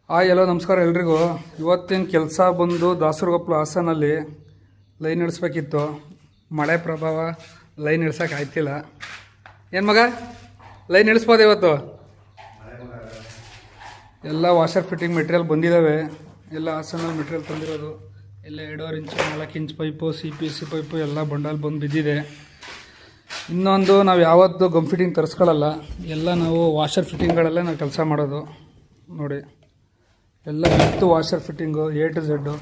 ಎಲ್ಲೋ ನಮಸ್ಕಾರ ಎಲ್ರಿಗೂ. ಇವತ್ತಿನ ಕೆಲಸ ಬಂದು ದಾಸರಗೊಪ್ಪಲು ಹಾಸನಲ್ಲಿ ಲೈನ್ ಇಳಿಸ್ಬೇಕಿತ್ತು. ಮಳೆ ಪ್ರಭಾವ ಲೈನ್ ಇಳ್ಸೋಕೆ ಆಯ್ತಿಲ್ಲ. ಏನು ಮಗ, ಲೈನ್ ಇಳಿಸ್ಬೋದು ಇವತ್ತು? ಎಲ್ಲ ವಾಷರ್ ಫಿಟ್ಟಿಂಗ್ ಮೆಟೀರಿಯಲ್ ಬಂದಿದ್ದಾವೆ. ಎಲ್ಲ ಹಾಸನಲ್ಲಿ ಮೆಟೀರಿಯಲ್ ತಂದಿರೋದು. ಎಲ್ಲ 2.5 ಇಂಚು 4 ಇಂಚ್ ಪೈಪು, CPC ಪೈಪು ಎಲ್ಲ ಬಂಡಲ್ ಬಂದು ಬಿದ್ದಿದೆ. ಇನ್ನೊಂದು, ನಾವು ಯಾವತ್ತೂ ಗಮ್ ಫಿಟ್ಟಿಂಗ್ ತರಿಸ್ಕೊಳ್ಳಲ್ಲ. ಎಲ್ಲ ನಾವು ವಾಷರ್ ಫಿಟ್ಟಿಂಗ್ಗಳಲ್ಲೇ ನಾವು ಕೆಲಸ ಮಾಡೋದು. ನೋಡಿ, ಎಲ್ಲ with washer fitting A to Z.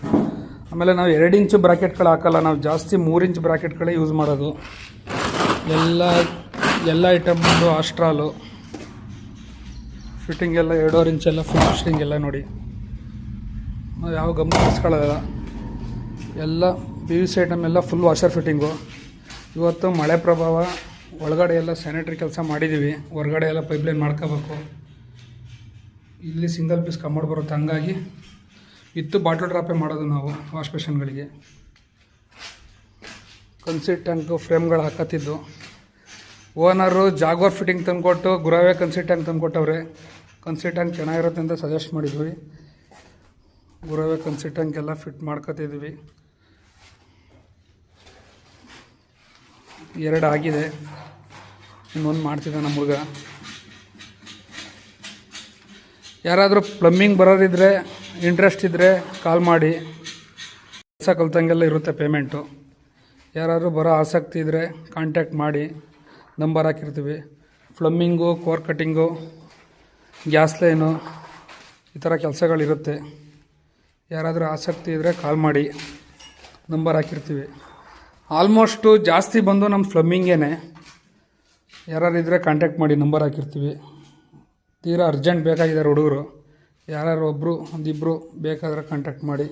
ಆಮೇಲೆ ನಾವು 2 ಇಂಚು ಬ್ರಾಕೆಟ್ಗಳು ಹಾಕಲ್ಲ, ನಾವು ಜಾಸ್ತಿ 3 ಇಂಚ್ ಬ್ರಾಕೆಟ್ಗಳೇ ಯೂಸ್ ಮಾಡೋದು. ಎಲ್ಲ ಐಟಮ್ ಬಂದು ಆಸ್ಟ್ರಾಲು ಫಿಟ್ಟಿಂಗ್ ಎಲ್ಲ 2.5 ಇಂಚೆಲ್ಲ ಫುಲ್ ಫಿಟ್ಟಿಂಗ್ ಎಲ್ಲ ನೋಡಿ. ನಾವು ಯಾವ ಗಮನ ತರಿಸ್ಕೊಳ್ಳಲ್ಲ. ಎಲ್ಲ PVC ಐಟಮ್ ಎಲ್ಲ ಫುಲ್ ವಾಷರ್ ಫಿಟ್ಟಿಂಗು. ಇವತ್ತು ಮಳೆ ಪ್ರಭಾವ, ಒಳಗಡೆ ಎಲ್ಲ ಸ್ಯಾನಿಟ್ರಿ ಕೆಲಸ ಮಾಡಿದ್ದೀವಿ. ಹೊರಗಡೆ ಎಲ್ಲ ಪೈಪ್ಲೈನ್ ಮಾಡ್ಕೋಬೇಕು. ಇಲ್ಲಿ ಸಿಂಗಲ್ ಪೀಸ್ ಕಮ್ಮಡ್ ಬರುತ್ತೆ, ಹಂಗಾಗಿ ಇತ್ತು ಬಾಟಲ್ ಡ್ರಾಪೇ ಮಾಡೋದು ನಾವು ವಾಶ್ ಬೇಷನ್ಗಳಿಗೆ. ಕನ್ಸಿಟ್ ಟ್ಯಾಂಕು ಫ್ರೇಮ್ಗಳು ಹಾಕತ್ತಿದ್ದು. ಓನರು ಜಾಗ್ವಾರ್ ಫಿಟ್ಟಿಂಗ್ ತಂದುಕೊಟ್ಟು ಗುರಾವೆ ಕನ್ಸಿಟ್ ಟ್ಯಾಂಕ್ ತಂದುಕೊಟ್ಟವ್ರೆ. ಕನ್ಸಿಟ್ ಟ್ಯಾಂಕ್ ಚೆನ್ನಾಗಿರುತ್ತೆ ಅಂತ ಸಜೆಸ್ಟ್ ಮಾಡಿದ್ವಿ. ಗುರಾವೆ ಕನ್ಸಿಟ್ ಟ್ಯಾಂಕ್ ಎಲ್ಲ ಫಿಟ್ ಮಾಡ್ಕೊತಿದ್ವಿ. 2 ಆಗಿದೆ, ಇನ್ನೊಂದು ಮಾಡ್ತಿದ್ದ ನಮ್ಮ ಹುಡುಗ. ಯಾರಾದರೂ ಪ್ಲಮ್ಮಿಂಗ್ ಬರೋರಿದ್ದರೆ, ಇಂಟ್ರೆಸ್ಟ್ ಇದ್ದರೆ ಕಾಲ್ ಮಾಡಿ. ಕೆಲಸ ಕಲ್ತಂಗೆಲ್ಲ ಇರುತ್ತೆ ಪೇಮೆಂಟು. ಯಾರಾದರೂ ಬರೋ ಆಸಕ್ತಿ ಇದ್ದರೆ ಕಾಂಟ್ಯಾಕ್ಟ್ ಮಾಡಿ, ನಂಬರ್ ಹಾಕಿರ್ತೀವಿ. Plumbing, core cutting, gas line, ಈ ಥರ ಕೆಲಸಗಳಿರುತ್ತೆ. ಯಾರಾದರೂ ಆಸಕ್ತಿ ಇದ್ದರೆ ಕಾಲ್ ಮಾಡಿ, ನಂಬರ್ ಹಾಕಿರ್ತೀವಿ. ಆಲ್ಮೋಸ್ಟು ಜಾಸ್ತಿ ಬಂದು ನಮ್ಮ ಪ್ಲಮ್ಮಿಂಗೇ. ಯಾರು ಇದ್ದರೆ ಕಾಂಟ್ಯಾಕ್ಟ್ ಮಾಡಿ, ನಂಬರ್ ಹಾಕಿರ್ತೀವಿ. ತೀರಾ ಅರ್ಜೆಂಟ್ ಬೇಕಾಗಿದ್ದಾರೆ ಹುಡುಗರು. ಯಾರು ಒಬ್ಬರು ಒಂದಿಬ್ಬರು ಬೇಕಾದರೆ ಕಾಂಟ್ಯಾಕ್ಟ್ ಮಾಡಿ.